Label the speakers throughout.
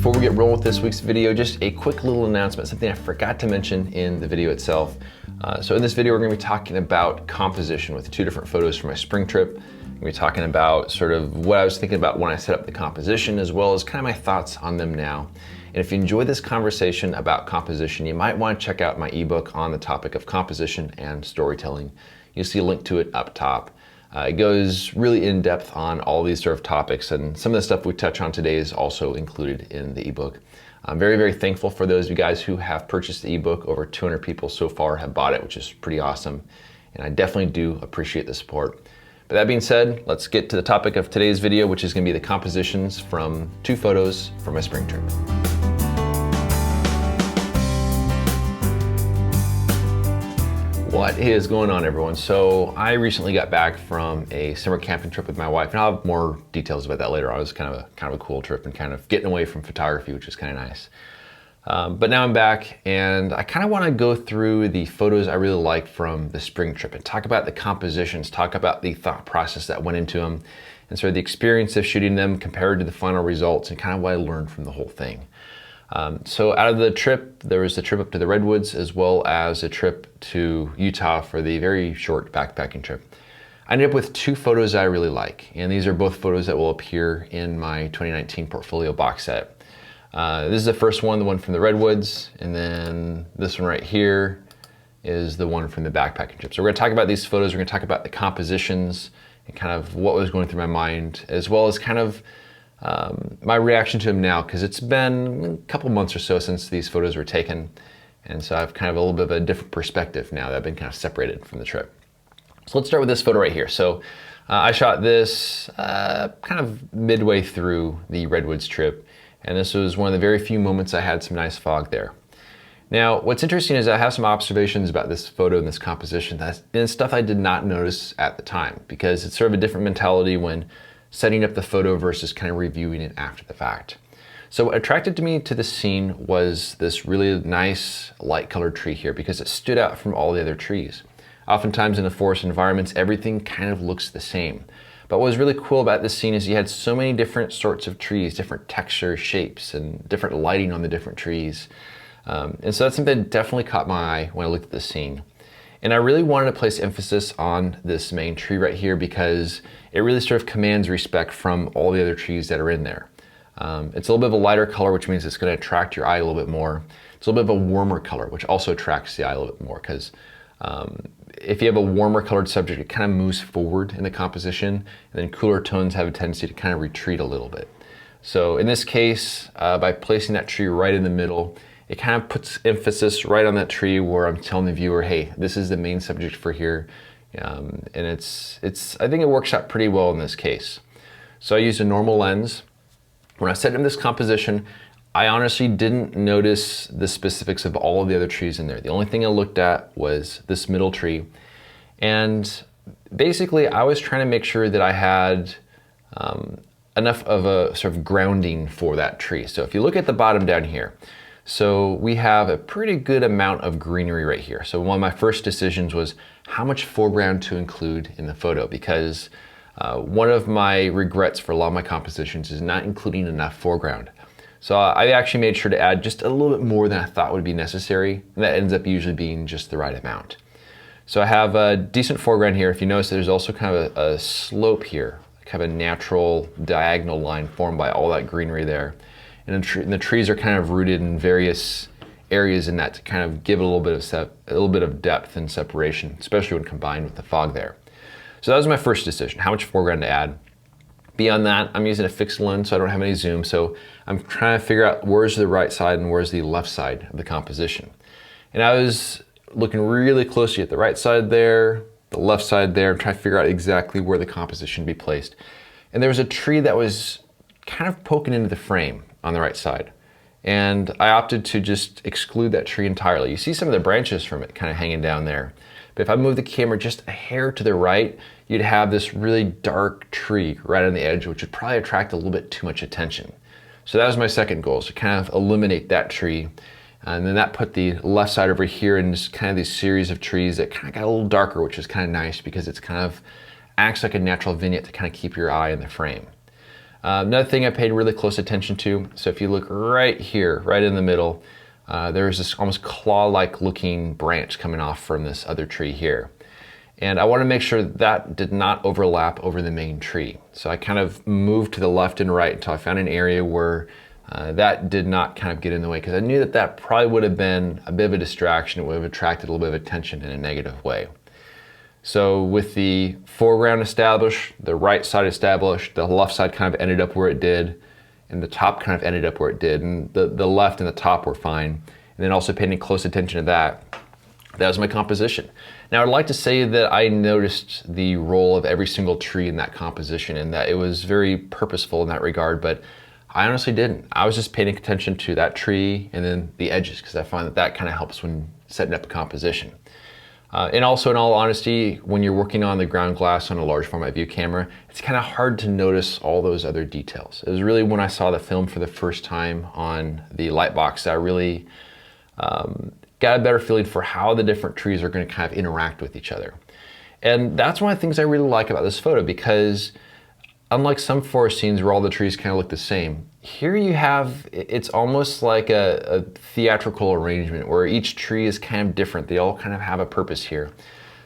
Speaker 1: before we get rolling with this week's video, just a quick little announcement, something I forgot to mention in the video itself. So in this video, we're gonna be talking about composition with two different photos from my spring trip. We're gonna be talking about sort of what I was thinking about when I set up the composition, as well as kind of my thoughts on them now. And if you enjoyed this conversation about composition, you might want to check out my ebook on the topic of composition and storytelling. You'll see a link to it up top. It goes really in depth on all these sort of topics, and some of the stuff we touch on today is also included in the ebook. I'm very, very thankful for those of you guys who have purchased the ebook. Over 200 people so far have bought it, which is pretty awesome. And I definitely do appreciate the support. But that being said, let's get to the topic of today's video, which is gonna be the compositions from two photos from my spring trip. What is going on, everyone? So I recently got back from a summer camping trip with my wife, and I'll have more details about that later on. It was kind of a cool trip and kind of getting away from photography, which is kind of nice. But now I'm back, and I kind of want to go through the photos I really like from the spring trip and talk about the compositions, talk about the thought process that went into them, and sort of the experience of shooting them compared to the final results and kind of what I learned from the whole thing. So out of the trip, there was the trip up to the Redwoods, as well as a trip to Utah for the very short backpacking trip. I ended up with two photos I really like, and these are both photos that will appear in my 2019 portfolio box set. This is the first one, the one from the Redwoods, and then this one right here is the one from the backpacking trip. So we're gonna talk about these photos, we're gonna talk about the compositions and kind of what was going through my mind, as well as kind of my reaction to them now, because it's been a couple months or so since these photos were taken, and so I have kind of a little bit of a different perspective now that I've been kind of separated from the trip. So let's start with this photo right here. So I shot this kind of midway through the Redwoods trip, and this was one of the very few moments I had some nice fog there. Now, what's interesting is I have some observations about this photo and this composition and stuff I did not notice at the time, because it's sort of a different mentality when setting up the photo versus kind of reviewing it after the fact. So what attracted me to this scene was this really nice light colored tree here, because it stood out from all the other trees. Oftentimes in the forest environments, everything kind of looks the same. But what was really cool about this scene is you had so many different sorts of trees, different textures, shapes, and different lighting on the different trees. And so that's something that definitely caught my eye when I looked at this scene. And I really wanted to place emphasis on this main tree right here, because it really sort of commands respect from all the other trees that are in there. It's a little bit of a lighter color, which means it's going to attract your eye a little bit more. It's a little bit of a warmer color, which also attracts the eye a little bit more, because if you have a warmer colored subject, it kind of moves forward in the composition, and then cooler tones have a tendency to kind of retreat a little bit. So in this case, by placing that tree right in the middle, it kind of puts emphasis right on that tree where I'm telling the viewer, hey, this is the main subject for here. And I think it works out pretty well in this case. So I used a normal lens. When I set in this composition, I honestly didn't notice the specifics of all of the other trees in there. The only thing I looked at was this middle tree. And basically I was trying to make sure that I had enough of a sort of grounding for that tree. So if you look at the bottom down here, so we have a pretty good amount of greenery right here. So one of my first decisions was how much foreground to include in the photo, because one of my regrets for a lot of my compositions is not including enough foreground. So I actually made sure to add just a little bit more than I thought would be necessary, and that ends up usually being just the right amount. So I have a decent foreground here. If you notice, there's also kind of a slope here, kind of a natural diagonal line formed by all that greenery there. And the trees are kind of rooted in various areas in that to kind of give it a little bit of depth and separation, especially when combined with the fog there. So that was my first decision, how much foreground to add. Beyond that, I'm using a fixed lens, so I don't have any zoom. So I'm trying to figure out where's the right side and where's the left side of the composition. And I was looking really closely at the right side there, the left side there, and trying to figure out exactly where the composition should be placed. And there was a tree that was kind of poking into the frame on the right side. And I opted to just exclude that tree entirely. You see some of the branches from it kind of hanging down there. But if I move the camera just a hair to the right, you'd have this really dark tree right on the edge, which would probably attract a little bit too much attention. So that was my second goal, is to kind of eliminate that tree. And then that put the left side over here in just kind of these series of trees that kind of got a little darker, which is kind of nice because it's kind of acts like a natural vignette to kind of keep your eye in the frame. Another thing I paid really close attention to, so if you look right here, right in the middle, there's this almost claw-like looking branch coming off from this other tree here. And I want to make sure that did not overlap over the main tree. So I kind of moved to the left and right until I found an area where that did not kind of get in the way, because I knew that that probably would have been a bit of a distraction. It would have attracted a little bit of attention in a negative way. So with the foreground established, the right side established, the left side kind of ended up where it did, and the top kind of ended up where it did, and the left and the top were fine. And then also paying close attention to that. That was my composition. Now I'd like to say that I noticed the role of every single tree in that composition and that it was very purposeful in that regard, but I honestly didn't. I was just paying attention to that tree and then the edges, because I find that that kind of helps when setting up a composition. And also, in all honesty, when you're working on the ground glass on a large format view camera, it's kind of hard to notice all those other details. It was really when I saw the film for the first time on the Lightbox that I really got a better feeling for how the different trees are going to kind of interact with each other. And that's one of the things I really like about this photo, because unlike some forest scenes where all the trees kind of look the same, here you have, it's almost like a theatrical arrangement where each tree is kind of different. They all kind of have a purpose here.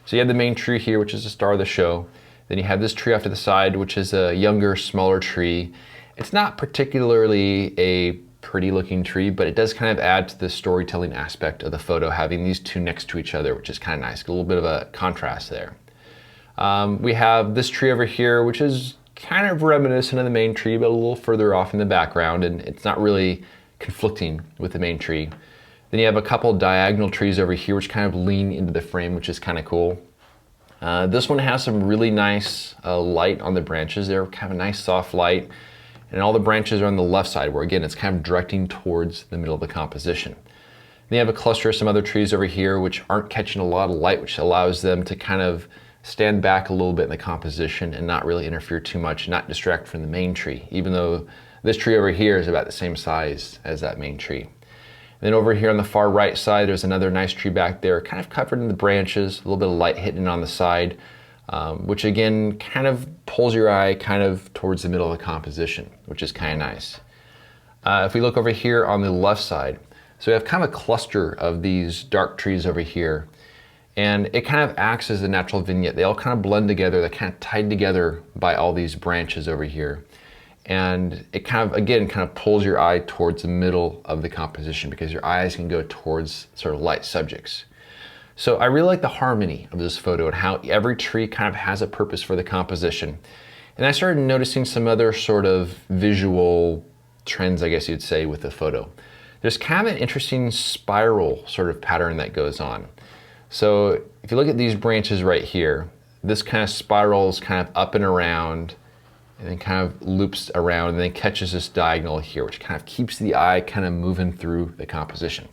Speaker 1: So you have the main tree here, which is the star of the show. Then you have this tree off to the side, which is a younger, smaller tree. It's not particularly a pretty looking tree, but it does kind of add to the storytelling aspect of the photo, having these two next to each other, which is kind of nice. A little bit of a contrast there. We have this tree over here, which is kind of reminiscent of the main tree, but a little further off in the background, and it's not really conflicting with the main tree. Then you have a couple diagonal trees over here, which kind of lean into the frame, which is kind of cool. This one has some really nice light on the branches. They're kind of a nice soft light. And all the branches are on the left side, where again, it's kind of directing towards the middle of the composition. Then you have a cluster of some other trees over here, which aren't catching a lot of light, which allows them to kind of stand back a little bit in the composition and not really interfere too much, not distract from the main tree, even though this tree over here is about the same size as that main tree. And then over here on the far right side, there's another nice tree back there, kind of covered in the branches, a little bit of light hitting on the side, which again kind of pulls your eye kind of towards the middle of the composition, which is kind of nice. If we look over here on the left side, so we have kind of a cluster of these dark trees over here, and it kind of acts as a natural vignette. They all kind of blend together, they're kind of tied together by all these branches over here. And it kind of, again, kind of pulls your eye towards the middle of the composition, because your eyes can go towards sort of light subjects. So I really like the harmony of this photo and how every tree kind of has a purpose for the composition. And I started noticing some other sort of visual trends, I guess you'd say, with the photo. There's kind of an interesting spiral sort of pattern that goes on. So if you look at these branches right here, this kind of spirals kind of up and around, and then kind of loops around, and then catches this diagonal here, which kind of keeps the eye kind of moving through the composition.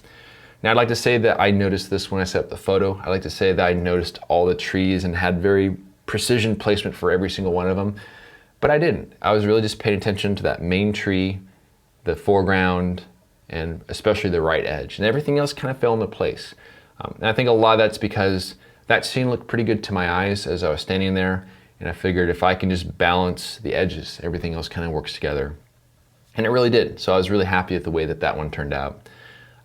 Speaker 1: Now, I'd like to say that I noticed this when I set up the photo. I'd like to say that I noticed all the trees and had very precision placement for every single one of them, but I didn't. I was really just paying attention to that main tree, the foreground, and especially the right edge, and everything else kind of fell into place. And I think a lot of that's because that scene looked pretty good to my eyes as I was standing there, and I figured if I can just balance the edges, everything else kind of works together. And it really did. So I was really happy with the way that that one turned out.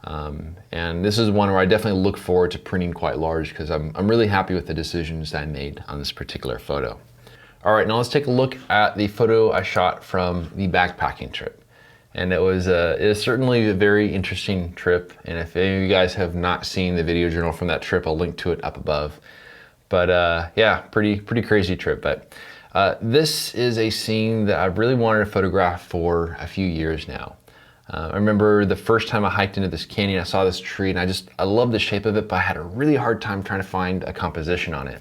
Speaker 1: And this is one where I definitely look forward to printing quite large, because I'm really happy with the decisions that I made on this particular photo. All right, now let's take a look at the photo I shot from the backpacking trip. And it was certainly a very interesting trip. And if any of you guys have not seen the video journal from that trip, I'll link to it up above. But yeah, pretty crazy trip. But this is a scene that I've really wanted to photograph for a few years now. I remember the first time I hiked into this canyon, I saw this tree, and I love the shape of it, but I had a really hard time trying to find a composition on it.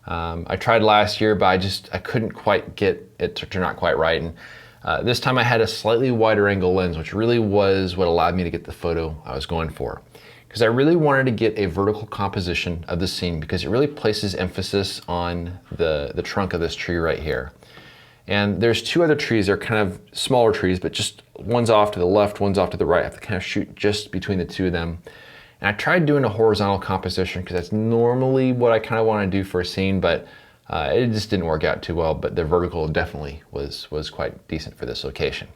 Speaker 1: I tried last year, but I couldn't quite get it to turn out quite right. And this time I had a slightly wider angle lens, which really was what allowed me to get the photo I was going for. Because I really wanted to get a vertical composition of the scene, because it really places emphasis on the trunk of this tree right here. And there's two other trees, they're kind of smaller trees, but just one's off to the left, one's off to the right. I have to kind of shoot just between the two of them. And I tried doing a horizontal composition, because that's normally what I kind of want to do for a scene, but It just didn't work out too well, but the vertical definitely was quite decent for this location.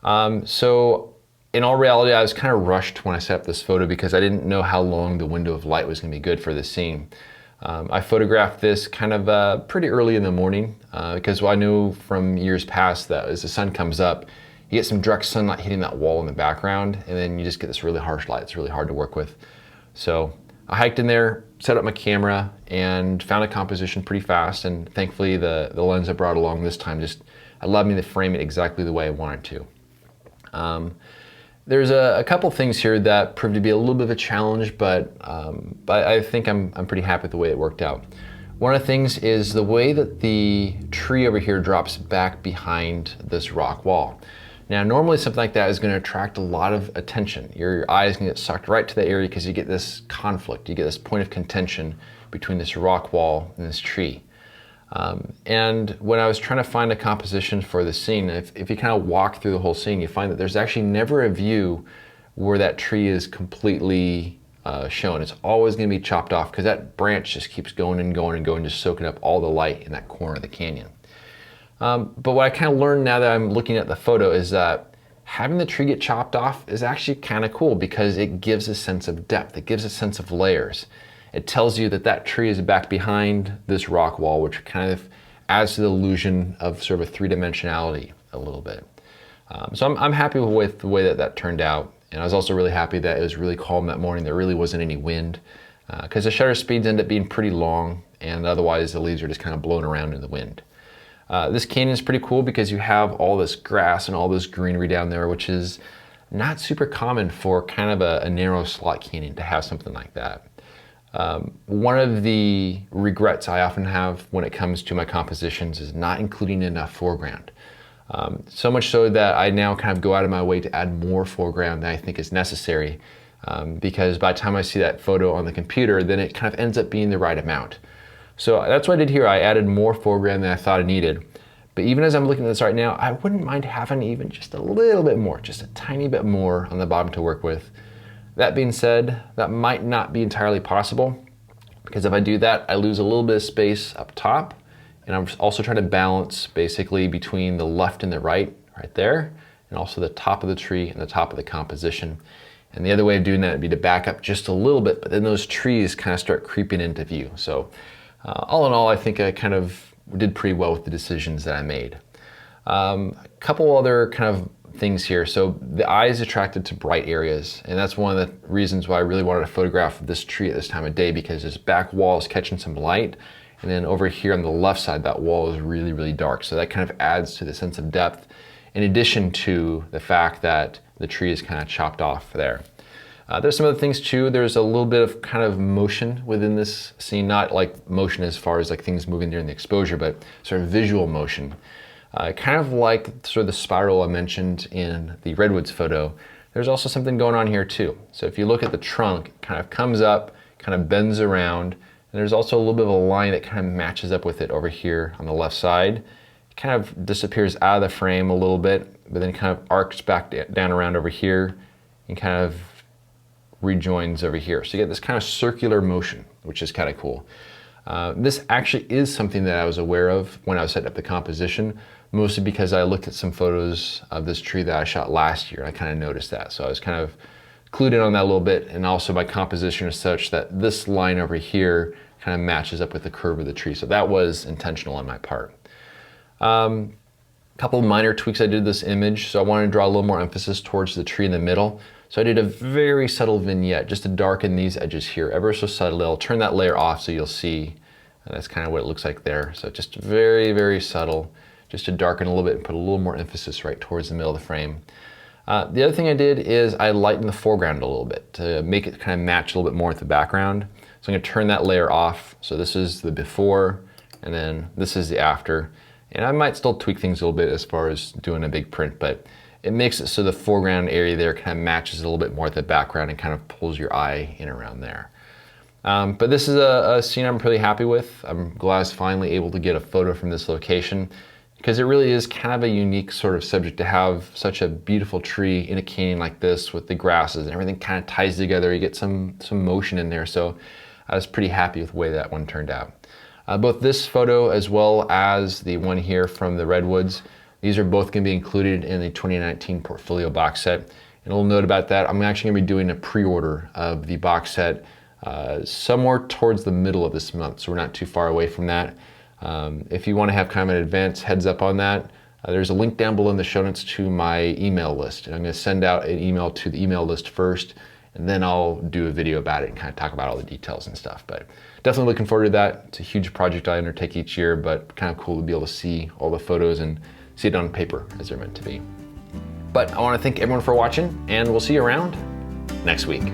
Speaker 1: So in all reality, I was kind of rushed when I set up this photo because I didn't know how long the window of light was going to be good for this scene. I photographed this kind of pretty early in the morning because I knew from years past that as the sun comes up, you get some direct sunlight hitting that wall in the background, and then you just get this really harsh light. It's really hard to work with. So I hiked in there, set up my camera, and found a composition pretty fast, and thankfully the lens I brought along this time just allowed me to frame it exactly the way I wanted to. There's a couple things here that proved to be a little bit of a challenge, but I think I'm pretty happy with the way it worked out. One of the things is the way that the tree over here drops back behind this rock wall. Now, normally something like that is going to attract a lot of attention. Your eye is going to get sucked right to the area because you get this conflict, you get this point of contention between this rock wall and this tree. And when I was trying to find a composition for the scene, if you kind of walk through the whole scene, you find that there's actually never a view where that tree is completely shown. It's always going to be chopped off because that branch just keeps going and going and going, just soaking up all the light in that corner of the canyon. But what I kind of learned now that I'm looking at the photo is that having the tree get chopped off is actually kind of cool because it gives a sense of depth. It gives a sense of layers. It tells you that that tree is back behind this rock wall, which kind of adds to the illusion of sort of a three-dimensionality a little bit. So I'm happy with the way that turned out. And I was also really happy that it was really calm that morning. There really wasn't any wind because the shutter speeds end up being pretty long, and otherwise the leaves are just kind of blown around in the wind. This canyon is pretty cool because you have all this grass and all this greenery down there, which is not super common for kind of a narrow slot canyon to have something like that. One of the regrets I often have when it comes to my compositions is not including enough foreground. So much so that I now kind of go out of my way to add more foreground than I think is necessary because by the time I see that photo on the computer, then it kind of ends up being the right amount. So that's what I did here. I added more foreground than I thought I needed. But even as I'm looking at this right now, I wouldn't mind having even just a little bit more, just a tiny bit more on the bottom to work with. That being said, that might not be entirely possible because if I do that, I lose a little bit of space up top. And I'm also trying to balance basically between the left and the right there, and also the top of the tree and the top of the composition. And the other way of doing that would be to back up just a little bit, but then those trees kind of start creeping into view. So all in all, I think I kind of did pretty well with the decisions that I made. A couple other kind of things here. So the eye is attracted to bright areas, and that's one of the reasons why I really wanted to photograph this tree at this time of day, because this back wall is catching some light, and then over here on the left side, that wall is really, really dark. So that kind of adds to the sense of depth, in addition to the fact that the tree is kind of chopped off there. There's some other things too. There's a little bit of kind of motion within this scene, not like motion as far as like things moving during the exposure, but sort of visual motion. Kind of like sort of the spiral I mentioned in the Redwoods photo, there's also something going on here too. So if you look at the trunk, it kind of comes up, kind of bends around, and there's also a little bit of a line that kind of matches up with it over here on the left side. It kind of disappears out of the frame a little bit, but then kind of arcs back down around over here and kind of rejoins over here. So you get this kind of circular motion, which is kind of cool. This actually is something that I was aware of when I was setting up the composition, mostly because I looked at some photos of this tree that I shot last year. I kind of noticed that. So I was kind of clued in on that a little bit, and also my composition is such that this line over here kind of matches up with the curve of the tree. So that was intentional on my part. A couple of minor tweaks I did to this image. So I wanted to draw a little more emphasis towards the tree in the middle. So I did a very subtle vignette just to darken these edges here ever so subtly. I'll turn that layer off so you'll see. That's kind of what it looks like there. So just very, very subtle, just to darken a little bit and put a little more emphasis right towards the middle of the frame. The other thing I did is I lightened the foreground a little bit to make it kind of match a little bit more with the background. So I'm going to turn that layer off. So this is the before, and then this is the after. And I might still tweak things a little bit as far as doing a big print, but it makes it so the foreground area there kind of matches a little bit more with the background and kind of pulls your eye in around there. But this is a scene I'm pretty happy with. I'm glad I was finally able to get a photo from this location, because it really is kind of a unique sort of subject to have such a beautiful tree in a canyon like this with the grasses and everything kind of ties together. You get some motion in there. So I was pretty happy with the way that one turned out. Both this photo as well as the one here from the Redwoods, these are both going to be included in the 2019 portfolio box set. And a little note about that, I'm actually going to be doing a pre-order of the box set somewhere towards the middle of this month, so we're not too far away from that. If you want to have kind of an advance heads up on that, there's a link down below in the show notes to my email list. And I'm going to send out an email to the email list first, and then I'll do a video about it and kind of talk about all the details and stuff. But definitely looking forward to that. It's a huge project I undertake each year, but kind of cool to be able to see all the photos and see it on paper as they're meant to be. But I want to thank everyone for watching, and we'll see you around next week.